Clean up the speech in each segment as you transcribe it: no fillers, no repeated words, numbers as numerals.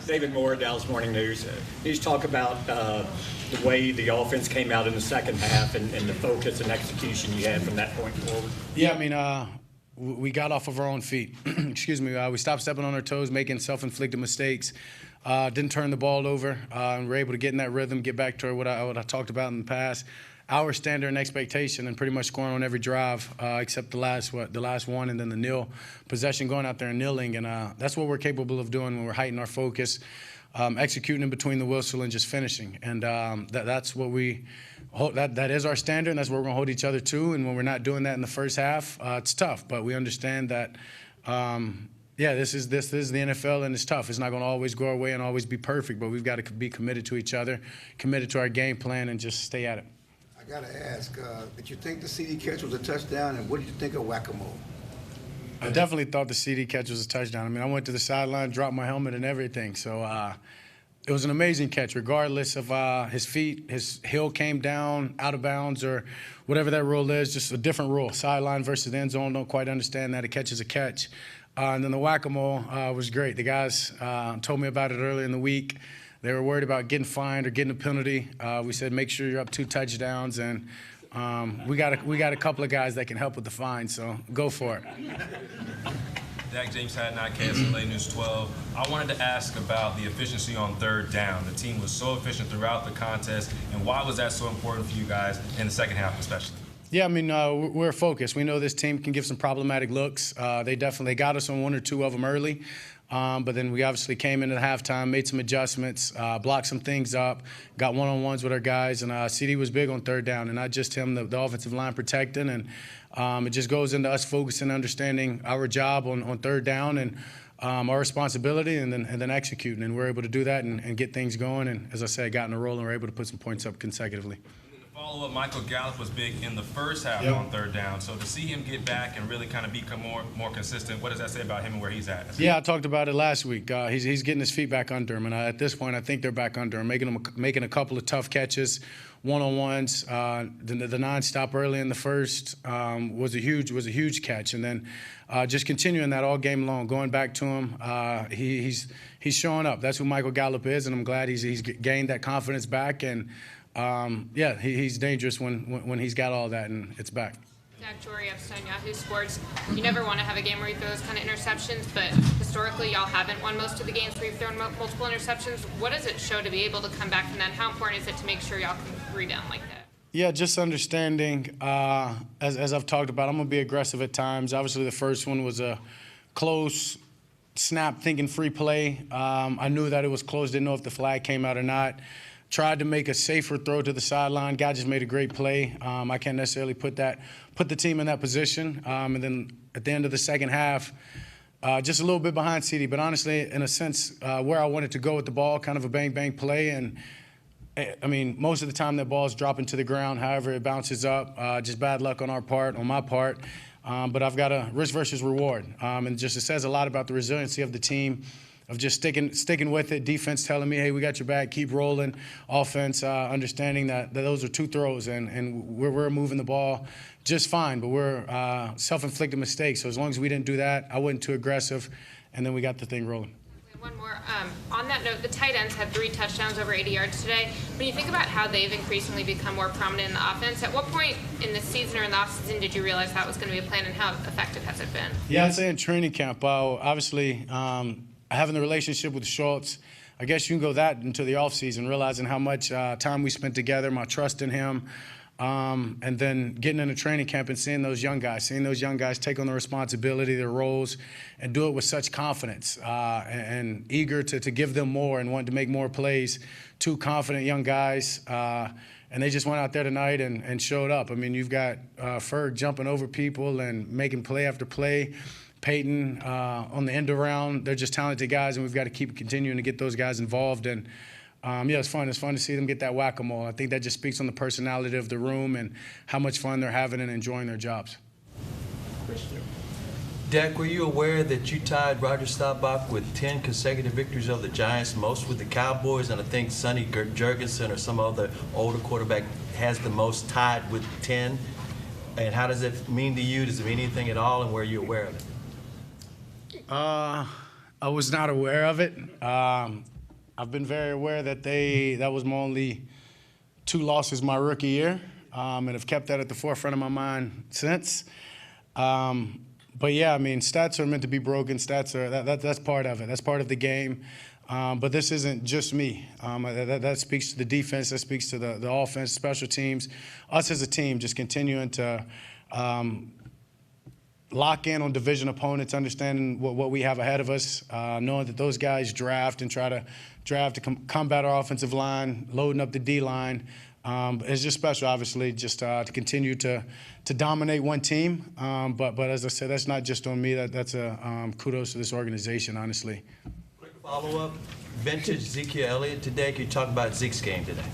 David Moore, Dallas Morning News. You talk about the way the offense came out in the second half and the focus and execution you had from that point forward. Yeah, I mean, we got off of our own feet. Excuse me. We stopped stepping on our toes, making self-inflicted mistakes. Didn't turn the ball over. And we're able to get in that rhythm, get back to what I talked about in the past. Our standard and expectation, and pretty much scoring on every drive except the last one, and then the nil possession, going out there and kneeling, and that's what we're capable of doing when we're heightening our focus, executing in between the whistle and just finishing, and that's what we hold. That is our standard, and that's what we're gonna hold each other to. And when we're not doing that in the first half, it's tough, but we understand that. Yeah, this is the NFL, and it's tough. It's not going to always go our way and always be perfect, but we've got to be committed to each other, committed to our game plan, and just stay at it. I got to ask, did you think the CD catch was a touchdown, and what did you think of whack-a-mole? I definitely thought the CD catch was a touchdown. I mean, I went to the sideline, dropped my helmet and everything. So it was an amazing catch, regardless of his feet. His heel came down out of bounds or whatever that rule is, just a different rule. Sideline versus the end zone, don't quite understand that. A catch is a catch. And then the whack-a-mole was great. The guys told me about it earlier in the week. They were worried about getting fined or getting a penalty. We said, make sure you're up 2 touchdowns, and we got a couple of guys that can help with the fine, so go for it. Dak, James Hadnot, KSLA News 12. I wanted to ask about the efficiency on third down. The team was so efficient throughout the contest, and why was that so important for you guys in the second half especially? Yeah, I mean, we're focused. We know this team can give some problematic looks. They definitely got us on 1 or 2 of them early. But then we obviously came into the halftime, made some adjustments, blocked some things up, got one-on-ones with our guys, and CD was big on third down, and not just him, the offensive line protecting, and it just goes into us focusing, understanding our job on third down and our responsibility, and then executing, and we're able to do that and get things going, and as I said, got in a roll and we're able to put some points up consecutively. Follow-up, Michael Gallup was big in the first half on third down. So to see him get back and really kind of become more consistent, what does that say about him and where he's at? Yeah, I talked about it last week. He's getting his feet back under him, and at this point, I think they're back under him, making a couple of tough catches, one-on-ones. The non-stop early in the first was a huge catch, and then just continuing that all game long, going back to him. He's showing up. That's who Michael Gallup is, and I'm glad he's gained that confidence back. And yeah, he's dangerous when he's got all that and it's back. Dak, Jory Epstein, Yahoo Sports. You never want to have a game where you throw those kind of interceptions, but historically y'all haven't won most of the games where you've thrown multiple interceptions. What does it show to be able to come back from that? How important is it to make sure y'all can rebound like that? Yeah, just understanding, as I've talked about, I'm going to be aggressive at times. Obviously, the first one was a close snap, thinking free play. I knew that it was close, didn't know if the flag came out or not. Tried to make a safer throw to the sideline. Guy just made a great play. I can't necessarily put the team in that position. And then at the end of the second half, just a little bit behind CD, but honestly, in a sense, where I wanted to go with the ball, kind of a bang-bang play. And I mean, most of the time that ball's dropping to the ground. However, it bounces up. Just bad luck on my part. But I've got a risk versus reward. And just it says a lot about the resiliency of the team, of just sticking with it. Defense telling me, hey, we got your back, keep rolling. Offense understanding that those are 2 throws, and we're moving the ball just fine, but we're self-inflicted mistakes. So as long as we didn't do that, I wasn't too aggressive, and then we got the thing rolling. One more. On that note, the tight ends had 3 touchdowns over 80 yards today. When you think about how they've increasingly become more prominent in the offense, at what point in the season or in the offseason did you realize that was going to be a plan, and how effective has it been? Yeah, I'd say in training camp, obviously having the relationship with Schultz, I guess you can go that into the offseason, realizing how much time we spent together, my trust in him, and then getting into training camp and seeing those young guys take on the responsibility, their roles, and do it with such confidence and eager to give them more and want to make more plays. 2 confident young guys, and they just went out there tonight and showed up. I mean, you've got Ferg jumping over people and making play after play. Peyton on the end around. They're just talented guys, and we've got to keep continuing to get those guys involved. And yeah, it's fun. It's fun to see them get that whack-a-mole. I think that just speaks on the personality of the room and how much fun they're having and enjoying their jobs. Dak, were you aware that you tied Roger Staubach with 10 consecutive victories over the Giants, most with the Cowboys, and I think Sonny Jurgensen or some other older quarterback has the most, tied with 10? And how does it mean to you? Does it mean anything at all, and were you aware of it? I was not aware of it. I've been very aware that that was my only 2 losses my rookie year, and have kept that at the forefront of my mind since. But yeah, I mean, stats are meant to be broken. Stats are that's part of it. That's part of the game. But this isn't just me. That speaks to the defense. That speaks to the offense, special teams. Us as a team just continuing to lock in on division opponents, understanding what we have ahead of us, knowing that those guys draft and try to combat our offensive line, loading up the D-line. It's just special, obviously, just to continue to dominate one team. But as I said, that's not just on me. That's a kudos to this organization, honestly. Quick follow-up. Vintage Ezekiel Elliott today. Can you talk about Zeke's game today?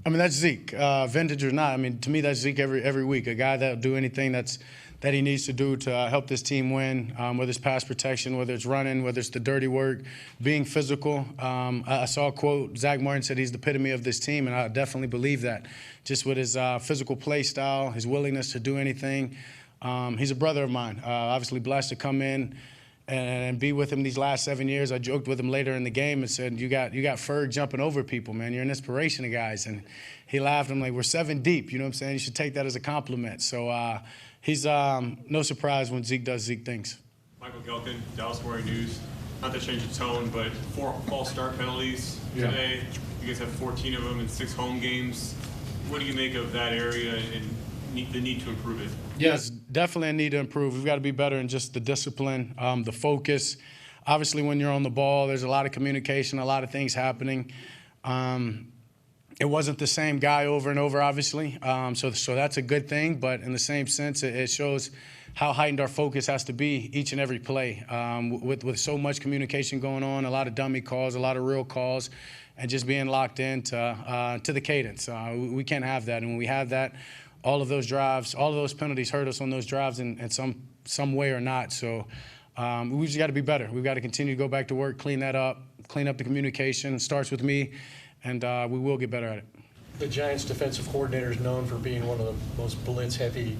I mean, that's Zeke, vintage or not. I mean, to me, that's Zeke every week. A guy that'll do anything that he needs to do to help this team win, whether it's pass protection, whether it's running, whether it's the dirty work, being physical. I saw a quote, Zach Martin said he's the epitome of this team, and I definitely believe that. Just with his physical play style, his willingness to do anything. He's a brother of mine. Obviously blessed to come in and be with him these last 7 years. I joked with him later in the game and said, you got Ferg jumping over people, man. You're an inspiration to guys. And he laughed. I'm like, we're 7 deep. You know what I'm saying? You should take that as a compliment. So he's no surprise when Zeke does Zeke things. Michael Gelkin, Dallas Morning News. Not to change the tone, but 4 false start penalties today. You guys have 14 of them in 6 home games. What do you make of that area and the need to improve it? Yes, definitely a need to improve. We've got to be better in just the discipline, the focus. Obviously, when you're on the ball, there's a lot of communication, a lot of things happening. It wasn't the same guy over and over, obviously, so that's a good thing. But in the same sense, it shows how heightened our focus has to be each and every play. With so much communication going on, a lot of dummy calls, a lot of real calls, and just being locked in to the cadence. We can't have that, and when we have that, all of those drives, all of those penalties hurt us on those drives in some way or not. So we just got to be better. We've got to continue to go back to work, clean that up, clean up the communication. It starts with me, and we will get better at it. The Giants' defensive coordinator is known for being one of the most blitz-heavy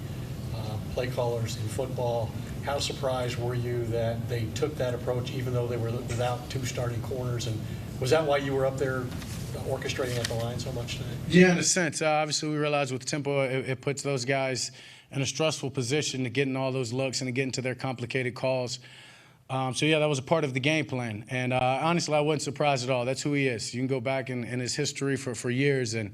play callers in football. How surprised were you that they took that approach, even though they were without 2 starting corners? And was that why you were up there orchestrating at the line so much today? Yeah, in a sense. Obviously, we realize with tempo, it puts those guys in a stressful position to getting all those looks and to getting to their complicated calls. So, yeah, that was a part of the game plan. And honestly, I wasn't surprised at all. That's who he is. You can go back in his history for years, and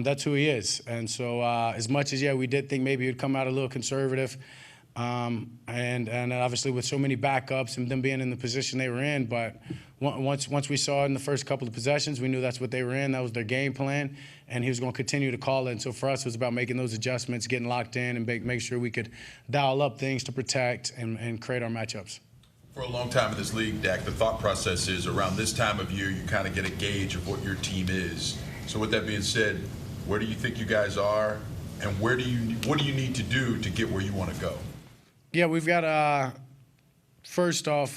that's who he is. And so as much as, we did think maybe he would come out a little conservative, and obviously with so many backups and them being in the position they were in, but once we saw it in the first couple of possessions, we knew that's what they were in. That was their game plan, and he was going to continue to call it. And so for us, it was about making those adjustments, getting locked in, and make sure we could dial up things to protect and create our matchups. For a long time in this league, Dak, the thought process is around this time of year, you kind of get a gauge of what your team is. So with that being said, where do you think you guys are, and what do you need to do to get where you want to go? Yeah, we've got to, first off,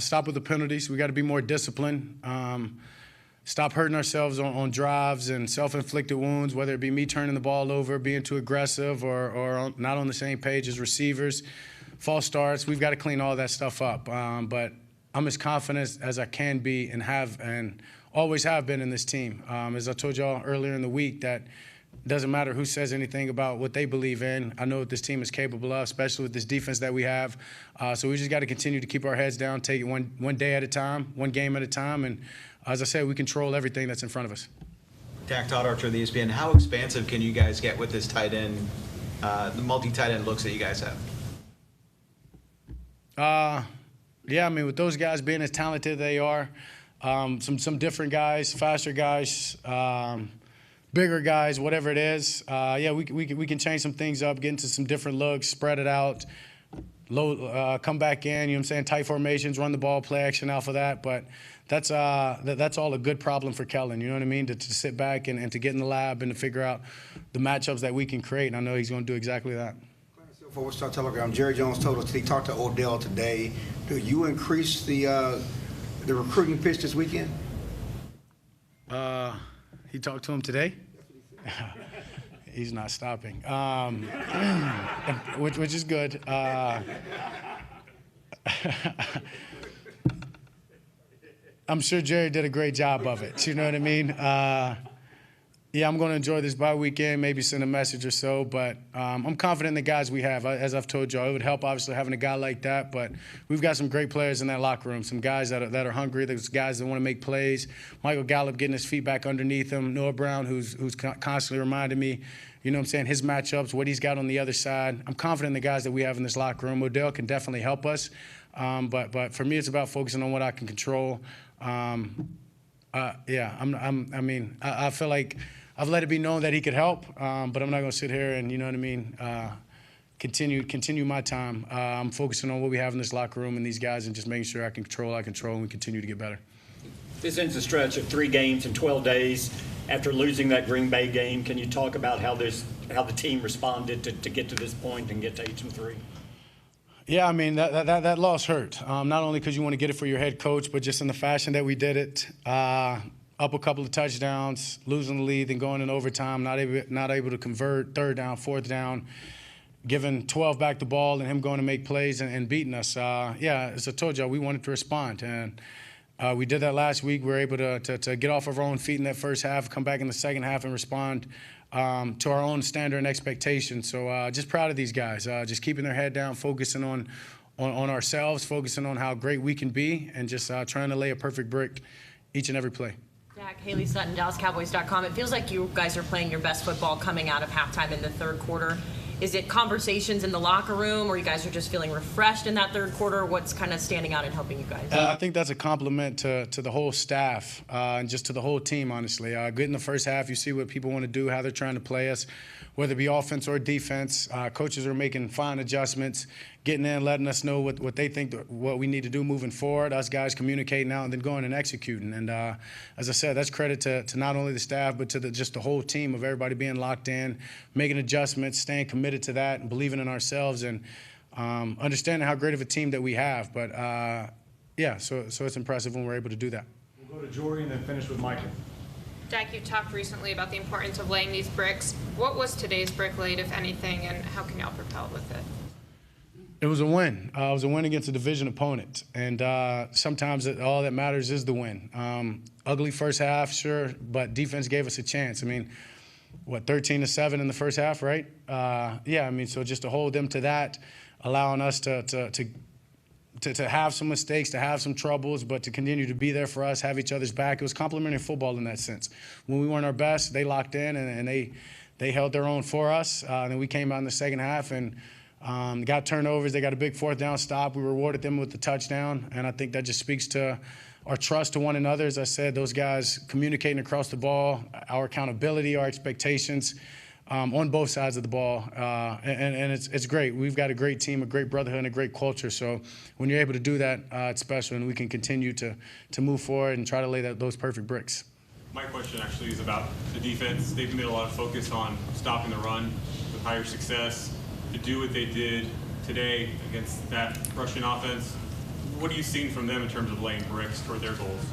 stop with the penalties. We got to be more disciplined. Stop hurting ourselves on drives and self-inflicted wounds, whether it be me turning the ball over, being too aggressive, or not on the same page as receivers. False starts, we've got to clean all that stuff up. But I'm as confident as I can be and always have been in this team. As I told y'all earlier in the week, that it doesn't matter who says anything about what they believe in. I know what this team is capable of, especially with this defense that we have. So we just got to continue to keep our heads down, take it one day at a time, one game at a time. And as I said, we control everything that's in front of us. Dak, Todd Archer of the ESPN. How expansive can you guys get with this tight end, the multi-tight end looks that you guys have? Yeah, I mean, with those guys being as talented they are, some different guys, faster guys, bigger guys, whatever it is, we can change some things up, get into some different looks, spread it out, come back in, you know what I'm saying, tight formations, run the ball, play action off of that. But that's all a good problem for Kellen, you know what I mean, to sit back and to get in the lab and to figure out the matchups that we can create. And I know he's going to do exactly that. For Star Telegram, Jerry Jones told us he talked to Odell today. Do you increase the recruiting pitch this weekend? He talked to him today? He's not stopping, which is good. I'm sure Jerry did a great job of it. You know what I mean? Yeah, I'm going to enjoy this bye weekend, maybe send a message or so, but I'm confident in the guys we have. As I've told y'all, it would help, obviously, having a guy like that, but we've got some great players in that locker room, some guys that are hungry, there's guys that want to make plays. Michael Gallup getting his feet back underneath him, Noah Brown, who's constantly reminding me, you know what I'm saying, his matchups, what he's got on the other side. I'm confident in the guys that we have in this locker room. Odell can definitely help us, but for me, it's about focusing on what I can control. Yeah, I feel like I've let it be known that he could help, but I'm not going to sit here and, you know what I mean, continue my time. I'm focusing on what we have in this locker room and these guys and just making sure I can control, and we continue to get better. This ends a stretch of 3 games in 12 days. After losing that Green Bay game, can you talk about how the team responded to get to this point and get to 8-3? Yeah, I mean, that loss hurt, not only because you want to get it for your head coach, but just in the fashion that we did it. Up a couple of touchdowns, losing the lead, then going in overtime, not able to convert, 3rd down, 4th down, giving 12 back the ball and him going to make plays and beating us. Yeah, as I told y'all, we wanted to respond, and we did that last week. We were able to get off of our own feet in that first half, come back in the second half and respond to our own standard and expectations. So just proud of these guys, just keeping their head down, focusing on ourselves, focusing on how great we can be, and just trying to lay a perfect brick each and every play. Dak, Haley Sutton, DallasCowboys.com. It feels like you guys are playing your best football coming out of halftime in the 3rd quarter. Is it conversations in the locker room, or you guys are just feeling refreshed in that 3rd quarter? What's kind of standing out and helping you guys? I think that's a compliment to the whole staff and just to the whole team, honestly. Good in the first half, you see what people want to do, how they're trying to play us, whether it be offense or defense. Coaches are making fine adjustments, getting in, letting us know what they think, what we need to do moving forward, us guys communicating out and then going and executing. And as I said, that's credit to not only the staff, but to just the whole team of everybody being locked in, making adjustments, staying committed to that, and believing in ourselves, and understanding how great of a team that we have. But, yeah, so it's impressive when we're able to do that. We'll go to Jory and then finish with Michael. Dak, you talked recently about the importance of laying these bricks. What was today's brick laid, if anything, and how can y'all propel with it? It was a win. It was a win against a division opponent. And sometimes all that matters is the win. Ugly first half, sure, but defense gave us a chance. I mean, 13-7 in the first half, right? Yeah, I mean, so just to hold them to that, allowing us to have some mistakes, to have some troubles, but to continue to be there for us, have each other's back. It was complimentary football in that sense. When we weren't our best, they locked in and they held their own for us. Then we came out in the second half and got turnovers. They got a big 4th down stop. We rewarded them with the touchdown, and I think that just speaks to our trust to one another. As I said, those guys communicating across the ball, our accountability, our expectations on both sides of the ball, and it's great. We've got a great team, a great brotherhood, and a great culture. So when you're able to do that, it's special, and we can continue to move forward and try to lay those perfect bricks. My question actually is about the defense. They've made a lot of focus on stopping the run with higher success. To do what they did today against that Russian offense, what are you seeing from them in terms of laying bricks toward their goals?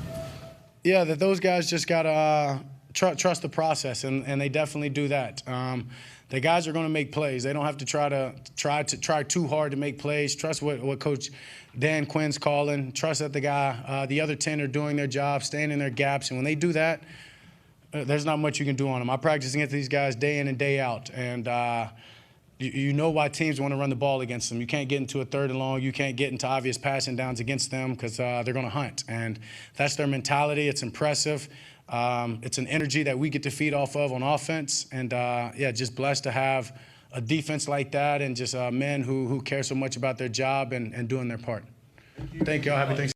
Yeah, that those guys just got to trust the process, and they definitely do that. The guys are going to make plays. They don't have to try too hard to make plays. Trust what Coach Dan Quinn's calling. Trust that the other 10 are doing their job, staying in their gaps, and when they do that, there's not much you can do on them. I'm practicing against these guys day in and day out, and you know why teams want to run the ball against them. You can't get into a 3rd and long. You can't get into obvious passing downs against them because they're going to hunt. And that's their mentality. It's impressive. It's an energy that we get to feed off of on offense. And, yeah, just blessed to have a defense like that and just men who care so much about their job and doing their part. Thank you all. Happy Thanksgiving.